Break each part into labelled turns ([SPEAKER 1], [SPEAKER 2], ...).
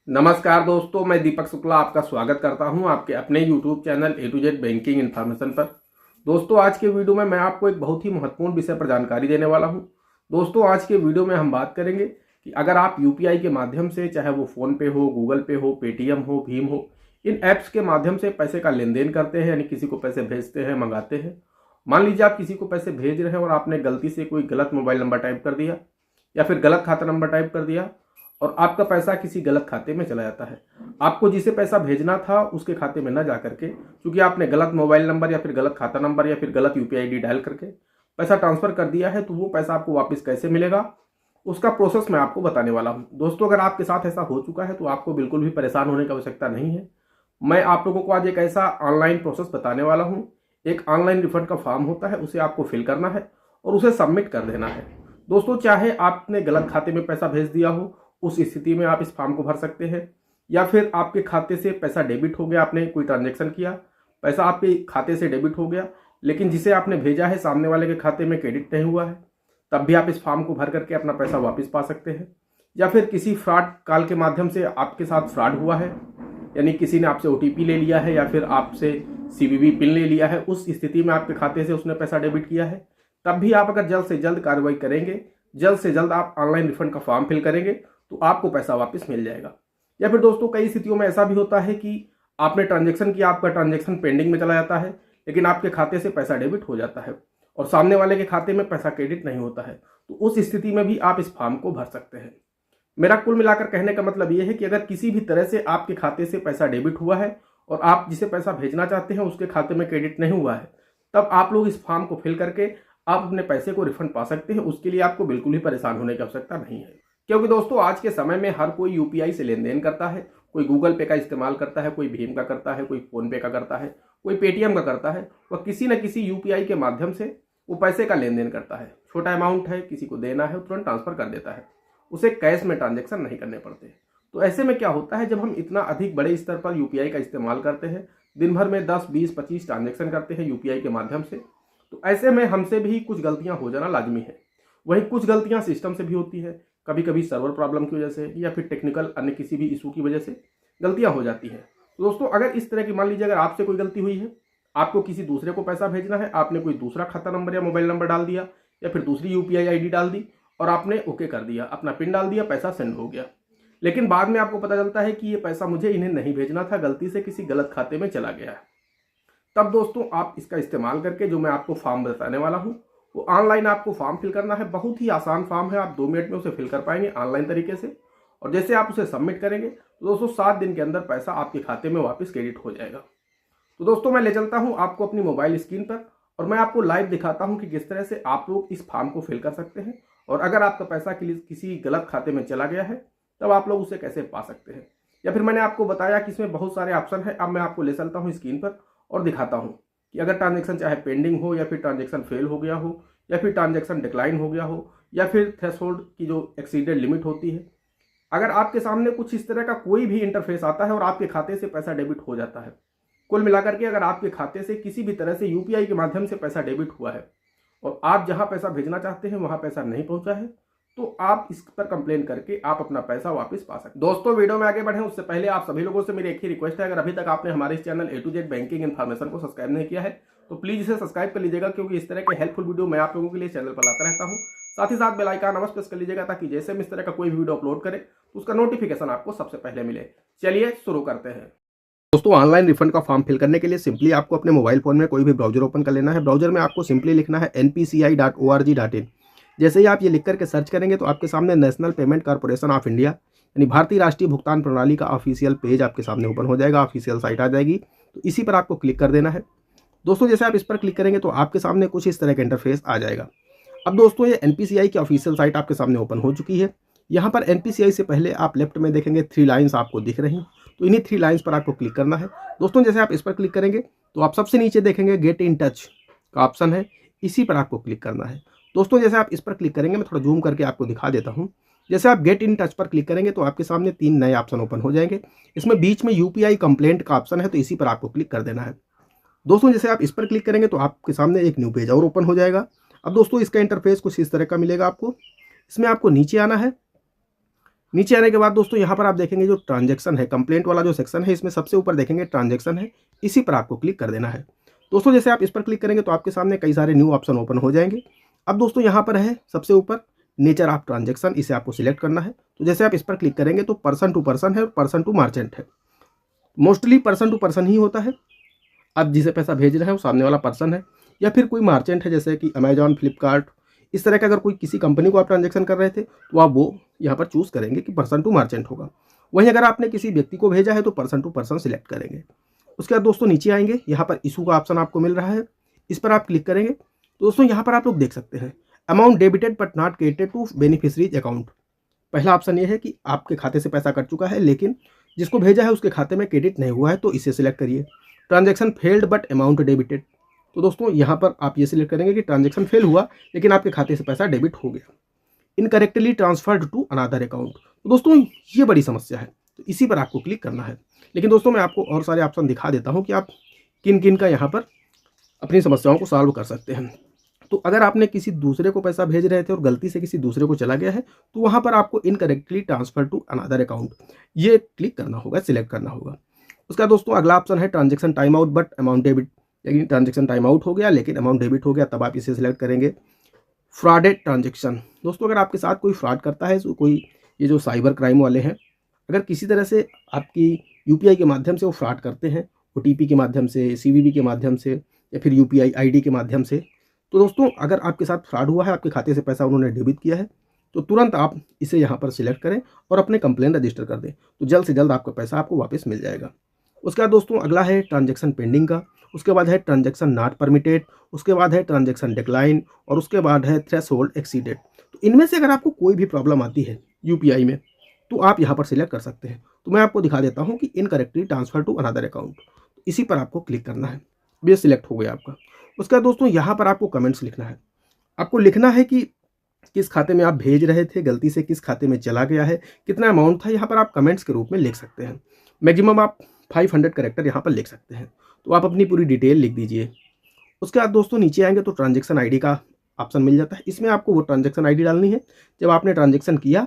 [SPEAKER 1] नमस्कार दोस्तों, मैं दीपक शुक्ला आपका स्वागत करता हूं आपके अपने YouTube channel A to Z banking information पर। दोस्तों, आज के वीडियो में मैं आपको एक बहुत ही महत्वपूर्ण विषय पर जानकारी देने वाला हूं। दोस्तों, आज के वीडियो में हम बात करेंगे कि अगर आप यूपीआई के माध्यम से, चाहे वो फ़ोन पे हो, गूगल पे हो, पेटीएम हो, भीम हो, इन ऐप्स के माध्यम से पैसे का लेन देन करते हैं, यानी किसी को पैसे भेजते हैं, मंगाते हैं। मान लीजिए आप किसी को पैसे भेज रहे हैं और आपने गलती से कोई गलत मोबाइल नंबर टाइप कर दिया या फिर गलत खाता नंबर टाइप कर दिया और आपका पैसा किसी गलत खाते में चला जाता है। आपको जिसे पैसा भेजना था उसके खाते में न जा करके, क्योंकि आपने गलत मोबाइल नंबर या फिर गलत खाता नंबर या फिर गलत यूपीआई आईडी डायल करके पैसा ट्रांसफर कर दिया है, तो वो पैसा आपको वापस कैसे मिलेगा उसका प्रोसेस मैं आपको बताने वाला हूं। दोस्तों, अगर आपके साथ ऐसा हो चुका है तो आपको बिल्कुल भी परेशान होने की आवश्यकता नहीं है। मैं आप लोगों को आज एक ऐसा ऑनलाइन प्रोसेस बताने वाला हूं। एक ऑनलाइन रिफंड का फॉर्म होता है, उसे आपको फिल करना है और उसे सबमिट कर देना है। दोस्तों, चाहे आपने गलत खाते में पैसा भेज दिया हो, उस स्थिति में आप इस फॉर्म को भर सकते हैं, या फिर आपके खाते से पैसा डेबिट हो गया, आपने कोई ट्रांजैक्शन किया, पैसा आपके खाते से डेबिट हो गया, लेकिन जिसे आपने भेजा है सामने वाले के खाते में क्रेडिट नहीं हुआ है, तब भी आप इस फॉर्म को भर करके अपना पैसा वापस पा सकते हैं। या फिर किसी फ्रॉड कॉल के माध्यम से आपके साथ फ्रॉड हुआ है, यानी किसी ने आपसे ओटीपी ले लिया है या फिर आपसे सीवीवी पिन ले लिया है, उस स्थिति में आपके खाते से उसने पैसा डेबिट किया है, तब भी आप अगर जल्द से जल्द कार्रवाई करेंगे, जल्द से जल्द आप ऑनलाइन रिफंड का फॉर्म फिल करेंगे, तो आपको पैसा वापस मिल जाएगा। या फिर दोस्तों, कई स्थितियों में ऐसा भी होता है कि आपने ट्रांजैक्शन किया, आपका ट्रांजैक्शन पेंडिंग में चला जाता है, लेकिन आपके खाते से पैसा डेबिट हो जाता है और सामने वाले के खाते में पैसा क्रेडिट नहीं होता है, तो उस स्थिति में भी आप इस फॉर्म को भर सकते हैं। मेरा कुल मिलाकर कहने का मतलब यह है कि अगर किसी भी तरह से आपके खाते से पैसा डेबिट हुआ है और आप जिसे पैसा भेजना चाहते हैं उसके खाते में क्रेडिट नहीं हुआ है, तब आप लोग इस फॉर्म को फिल करके आप अपने पैसे को रिफंड पा सकते हैं। उसके लिए आपको बिल्कुल ही परेशान होने की आवश्यकता नहीं है, क्योंकि दोस्तों आज के समय में हर कोई यूपीआई से लेन देन करता है। कोई गूगल पे का इस्तेमाल करता है, कोई भीम का करता है, कोई फोन पे का करता है, कोई पेटीएम का करता है। वह किसी न किसी यूपीआई के माध्यम से वो पैसे का लेन देन करता है। छोटा अमाउंट है, किसी को देना है, तुरंत ट्रांसफर कर देता है, उसे कैश में ट्रांजेक्शन नहीं करने पड़ते। तो ऐसे में क्या होता है, जब हम इतना अधिक बड़े स्तर पर यूपीआई का इस्तेमाल करते हैं, दिन भर में 10, 20, 25 ट्रांजेक्शन करते हैं यूपीआई के माध्यम से, तो ऐसे में हमसे भी कुछ गलतियां हो जाना लाजमी है। वहीं कुछ गलतियां सिस्टम से भी होती है, कभी कभी सर्वर प्रॉब्लम की वजह से या फिर टेक्निकल अन्य किसी भी इशू की वजह से गलतियां हो जाती हैं। तो दोस्तों, अगर इस तरह की मान लीजिए अगर आपसे कोई गलती हुई है, आपको किसी दूसरे को पैसा भेजना है, आपने कोई दूसरा खाता नंबर या मोबाइल नंबर डाल दिया या फिर दूसरी यूपीआई आईडी डाल दी और आपने ओके कर दिया, अपना पिन डाल दिया, पैसा सेंड हो गया, लेकिन बाद में आपको पता चलता है कि ये पैसा मुझे इन्हें नहीं भेजना था, गलती से किसी गलत खाते में चला गया है। तब दोस्तों, आप इसका इस्तेमाल करके जो मैं आपको फॉर्म बताने वाला हूं, वो ऑनलाइन आपको फॉर्म फिल करना है। बहुत ही आसान फॉर्म है, आप 2 मिनट में उसे फिल कर पाएंगे ऑनलाइन तरीके से। और जैसे आप उसे सबमिट करेंगे तो दोस्तों 7 दिन के अंदर पैसा आपके खाते में वापस क्रेडिट हो जाएगा। तो दोस्तों, मैं ले चलता हूं आपको अपनी मोबाइल स्क्रीन पर और मैं आपको लाइव दिखाता हूं कि किस तरह से आप लोग इस फॉर्म को फिल कर सकते हैं, और अगर आपका पैसा किसी गलत खाते में चला गया है तब आप लोग उसे कैसे पा सकते हैं। या फिर मैंने आपको बताया कि इसमें बहुत सारे ऑप्शन है। अब मैं आपको ले चलता हूँ स्क्रीन पर और दिखाता हूँ कि अगर ट्रांजैक्शन चाहे पेंडिंग हो या फिर ट्रांजैक्शन फेल हो गया हो या फिर ट्रांजैक्शन डिक्लाइन हो गया हो या फिर थ्रेशोल्ड की जो एक्सीडेड लिमिट होती है, अगर आपके सामने कुछ इस तरह का कोई भी इंटरफेस आता है और आपके खाते से पैसा डेबिट हो जाता है, कुल मिलाकर के अगर आपके खाते से किसी भी तरह से यूपीआई के माध्यम से पैसा डेबिट हुआ है और आप जहां पैसा भेजना चाहते हैं वहां पैसा नहीं पहुंचा है, तो आप इस पर कंप्लेन करके आप अपना पैसा वापस पा सकते हैं। दोस्तों, वीडियो में आगे बढ़े उससे पहले आप सभी लोगों से मेरी एक ही रिक्वेस्ट है, अगर अभी तक आपने हमारे इस channel A to Z banking information को सब्सक्राइब नहीं किया है तो प्लीज इसे सब्सक्राइब कर लीजिएगा, क्योंकि इस तरह के हेल्पफुल वीडियो मैं आप लोगों के लिए चैनल पर लाता रहता हूं। साथ ही साथ बेल आइकन अवश्य प्रेस कर लीजिएगा, ताकि जैसे हम इस तरह का कोई वीडियो अपलोड करें तो उसका नोटिफिकेशन आपको सबसे पहले मिले। चलिए शुरू करते हैं। दोस्तों, ऑनलाइन रिफंड का फॉर्म फिल करने के लिए सिंपली आपको अपने मोबाइल फोन में कोई भी ब्राउजर ओपन कर लेना है। ब्राउजर में आपको सिंपली लिखना है npci.org.in। जैसे ही आप ये लिख करके सर्च करेंगे तो आपके सामने national payment corporation of India यानी भारतीय राष्ट्रीय भुगतान प्रणाली का ऑफिशियल पेज आपके सामने ओपन हो जाएगा, ऑफिशियल साइट आ जाएगी। तो इसी पर आपको क्लिक कर देना है। दोस्तों, जैसे आप इस पर क्लिक करेंगे तो आपके सामने कुछ इस तरह का इंटरफेस आ जाएगा। अब दोस्तों, ये एनपीसीआई की ऑफिशियल साइट आपके सामने ओपन हो चुकी है। यहाँ पर एनपीसीआई से पहले आप लेफ्ट में देखेंगे 3 लाइन्स आपको दिख रही, तो इन्हीं 3 लाइन्स पर आपको क्लिक करना है। दोस्तों, जैसे आप इस पर क्लिक करेंगे तो आप सबसे नीचे देखेंगे गेट इन टच का ऑप्शन है, इसी पर आपको क्लिक करना है। दोस्तों, जैसे आप इस पर क्लिक करेंगे, मैं थोड़ा जूम करके आपको दिखा देता हूँ। जैसे आप गेट इन टच पर क्लिक करेंगे तो आपके सामने 3 नए ऑप्शन ओपन हो जाएंगे। इसमें बीच में यूपीआई कंप्लेंट का ऑप्शन है, तो इसी पर आपको क्लिक कर देना है। दोस्तों, जैसे आप इस पर क्लिक करेंगे तो आपके सामने एक न्यू पेज और ओपन हो जाएगा। अब दोस्तों, इसका इंटरफेस कुछ इस तरह का मिलेगा आपको। इसमें आपको नीचे आना है। नीचे आने के बाद दोस्तों यहाँ पर आप देखेंगे जो ट्रांजैक्शन है, कंप्लेंट वाला जो सेक्शन है, इसमें सबसे ऊपर देखेंगे ट्रांजैक्शन है, इसी पर आपको क्लिक कर देना है। दोस्तों जैसे आप इस पर क्लिक करेंगे तो आपके सामने कई सारे न्यू ऑप्शन ओपन हो जाएंगे। अब दोस्तों यहाँ पर है सबसे ऊपर नेचर ऑफ ट्रांजैक्शन, इसे आपको सिलेक्ट करना है। तो जैसे आप इस पर क्लिक करेंगे तो पर्सन टू पर्सन है और पर्सन टू मर्चेंट है। मोस्टली पर्सन टू पर्सन ही होता है। आप जिसे पैसा भेज रहे हैं वो सामने वाला पर्सन है, या फिर कोई मार्चेंट है जैसे कि अमेजॉन, फ्लिपकार्ट, इस तरह का अगर कोई किसी कंपनी को आप ट्रांजैक्शन कर रहे थे तो आप वो यहाँ पर चूज़ करेंगे कि पर्सन टू मार्चेंट होगा। वहीं अगर आपने किसी व्यक्ति को भेजा है तो पर्सन टू पर्सन सिलेक्ट करेंगे। उसके बाद दोस्तों नीचे आएंगे, यहाँ पर इशू का ऑप्शन आपको मिल रहा है, इस पर आप क्लिक करेंगे तो दोस्तों यहाँ पर आप लोग देख सकते हैं amount debited but not credited to beneficiary's account. पहला ऑप्शन ये है कि आपके खाते से पैसा कट चुका है लेकिन जिसको भेजा है उसके खाते में क्रेडिट नहीं हुआ है, तो इसे सिलेक्ट करिए। Transaction failed but amount debited, तो दोस्तों यहाँ पर आप ये सिलेक्ट करेंगे कि ट्रांजैक्शन फेल हुआ लेकिन आपके खाते से पैसा डेबिट हो गया। Incorrectly transferred to another account, तो दोस्तों ये बड़ी समस्या है, तो इसी पर आपको क्लिक करना है। लेकिन दोस्तों मैं आपको और सारे ऑप्शन दिखा देता हूँ कि आप किन किन का यहाँ पर अपनी समस्याओं को सॉल्व कर सकते हैं। तो अगर आपने किसी दूसरे को पैसा भेज रहे थे और गलती से किसी दूसरे को चला गया है तो वहाँ पर आपको incorrectly transfer to another account ये क्लिक करना होगा, सिलेक्ट करना होगा। उसका दोस्तों अगला ऑप्शन है transaction time out but amount debit, लेकिन ट्रांजैक्शन टाइम आउट हो गया लेकिन अमाउंट डेबिट हो गया, तब आप इसे सिलेक्ट करेंगे। फ्रॉडेड ट्रांजैक्शन, दोस्तों अगर आपके साथ कोई फ्रॉड करता है, तो कोई ये जो साइबर क्राइम वाले हैं, अगर किसी तरह से आपकी यूपीआई के माध्यम से वो फ्रॉड करते हैं, ओटीपी के माध्यम से, सीवीवी के माध्यम से, या फिर यूपीआई आईडी के माध्यम से, तो दोस्तों अगर आपके साथ फ्रॉड हुआ है, आपके खाते से पैसा उन्होंने डेबिट किया है, तो तुरंत आप इसे यहाँ पर सिलेक्ट करें और अपने कंप्लेन रजिस्टर कर दें, तो जल्द से जल्द आपका पैसा आपको वापस मिल जाएगा। उसके बाद दोस्तों अगला है ट्रांजैक्शन पेंडिंग का, उसके बाद है ट्रांजैक्शन नॉट परमिटेड, उसके बाद है ट्रांजैक्शन डिक्लाइन, और उसके बाद है थ्रेशोल्ड एक्सीडेड। तो इनमें से अगर आपको कोई भी प्रॉब्लम आती है यूपीआई में तो आप यहाँ पर सिलेक्ट कर सकते हैं। तो मैं आपको दिखा देता हूँ कि incorrectly transfer to another account, इसी पर आपको क्लिक करना है। ये सिलेक्ट हो गया आपका। उसके बाद दोस्तों यहाँ पर आपको कमेंट्स लिखना है। आपको लिखना है कि किस खाते में आप भेज रहे थे, गलती से किस खाते में चला गया है, कितना अमाउंट था, यहाँ पर आप कमेंट्स के रूप में लिख सकते हैं। मैक्सिमम आप 500 कैरेक्टर यहाँ पर लिख सकते हैं, तो आप अपनी पूरी डिटेल लिख दीजिए। उसके बाद दोस्तों नीचे आएंगे तो ट्रांजैक्शन आईडी का ऑप्शन मिल जाता है। इसमें आपको वो ट्रांजैक्शन आईडी डालनी है जब आपने ट्रांजैक्शन किया,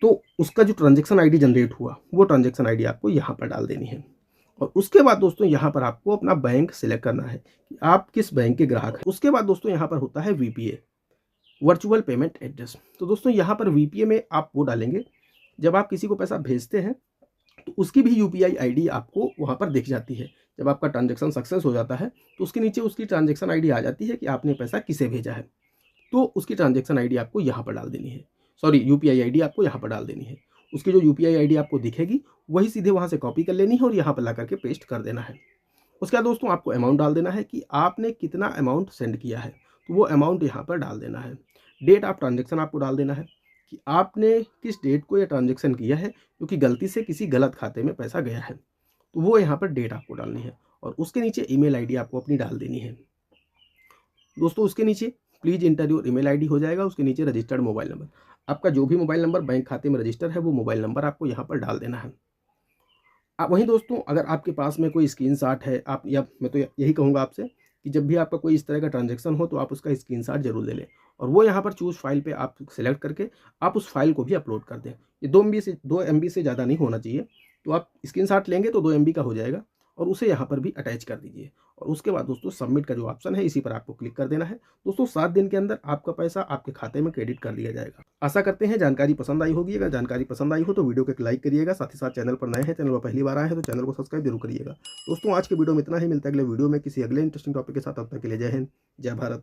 [SPEAKER 1] तो उसका जो ट्रांजैक्शन आईडी जनरेट हुआ वो ट्रांजैक्शन आईडी आपको यहाँ पर डाल देनी है। और उसके बाद दोस्तों यहाँ पर आपको अपना बैंक सिलेक्ट करना है कि आप किस बैंक के ग्राहक हैं। उसके बाद दोस्तों यहाँ पर होता है वीपीए, वर्चुअल पेमेंट एड्रेस। तो दोस्तों यहाँ पर वीपीए में आप वो डालेंगे, जब आप किसी को पैसा भेजते हैं तो उसकी भी यूपीआई आईडी आपको वहाँ पर दिख जाती है। जब आपका ट्रांजैक्शन सक्सेस हो जाता है तो उसके नीचे उसकी ट्रांजैक्शन आईडी आ जाती है कि आपने पैसा किसे भेजा है, तो उसकी ट्रांजैक्शन आईडी आपको यहाँ पर डाल देनी है। सॉरी, यूपीआई आईडी आपको यहाँ पर डाल देनी है। उसकी जो यूपीआई आईडी आपको दिखेगी वही सीधे वहाँ से कॉपी कर लेनी है और यहाँ पर ला करके पेस्ट कर देना है। उसके बाद दोस्तों आपको अमाउंट डाल देना है कि आपने कितना अमाउंट सेंड किया है, तो वो अमाउंट यहाँ पर डाल देना है। डेट ऑफ ट्रांजैक्शन आपको डाल देना है कि आपने किस डेट को ये ट्रांजैक्शन किया है, क्योंकि गलती से किसी गलत खाते में पैसा गया है, तो वो यहाँ पर डेट आपको डालनी है। और उसके नीचे ईमेल आईडी आपको अपनी डाल देनी है। दोस्तों उसके नीचे please inter your email ID हो जाएगा, उसके नीचे रजिस्टर्ड मोबाइल नंबर, आपका जो भी मोबाइल नंबर बैंक खाते में रजिस्टर है वो मोबाइल नंबर आपको यहाँ पर डाल देना है। आप वहीं दोस्तों अगर आपके पास में कोई स्क्रीनशॉट है, आप, या मैं तो यही कहूँगा आपसे कि जब भी आपका कोई इस तरह का ट्रांजैक्शन हो तो आप उसका स्क्रीनशॉट जरूर ले लें और वो यहाँ पर चूज़ फाइल पे आप सेलेक्ट करके आप उस फाइल को भी अपलोड कर दें। ये 2 MB से ज़्यादा नहीं होना चाहिए, तो आप स्क्रीनशॉट लेंगे तो 2 MB का हो जाएगा और उसे यहाँ पर भी अटैच कर दीजिए। और उसके बाद दोस्तों सबमिट का जो ऑप्शन है इसी पर आपको क्लिक कर देना है। दोस्तों 7 दिन के अंदर आपका पैसा आपके खाते में क्रेडिट कर दिया जाएगा। आशा करते हैं जानकारी पसंद आई होगी। अगर जानकारी पसंद आई हो तो वीडियो को एक लाइक करिएगा, साथ ही साथ चैनल पर नए हैं, चैनल पर पहली बार आए हैं तो चैनल को सब्सक्राइब जरूर करिएगा। दोस्तों आज के वीडियो में इतना ही, मिलता है अगले वीडियो में किसी अगले इंटरेस्टिंग टॉपिक के साथ। तब तक के लिए जय हिंद, जय भारत।